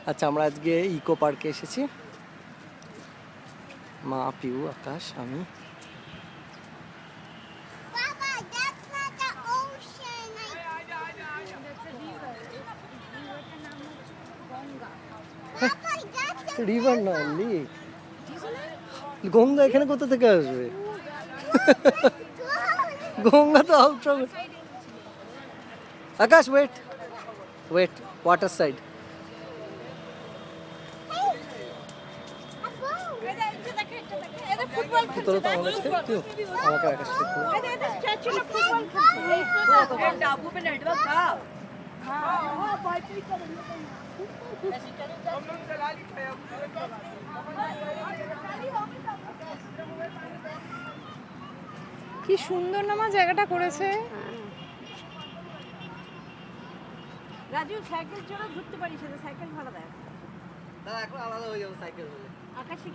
আচ্ছা, আমরা আজকে ইকো পার্কে এসেছি। মা, পিউ, আকাশ, আমি। Papa, that's not the ocean. Papa, that's a river নয়, লেক। গঙ্গা এখানে কোথা থেকে আসবে? গঙ্গা তো out of. Akash, wait wait, water side. তোরা তো আমাকে আমাকে আকাশ কি সুন্দর না মা জায়গাটা করেছে। রাজু সাইকেল চড়া ঘুরতে পারিস, সাইকেল ভাড়া দেয়। এখন আলাদা হয়ে যাবো সাইকেল হলে। আকাশে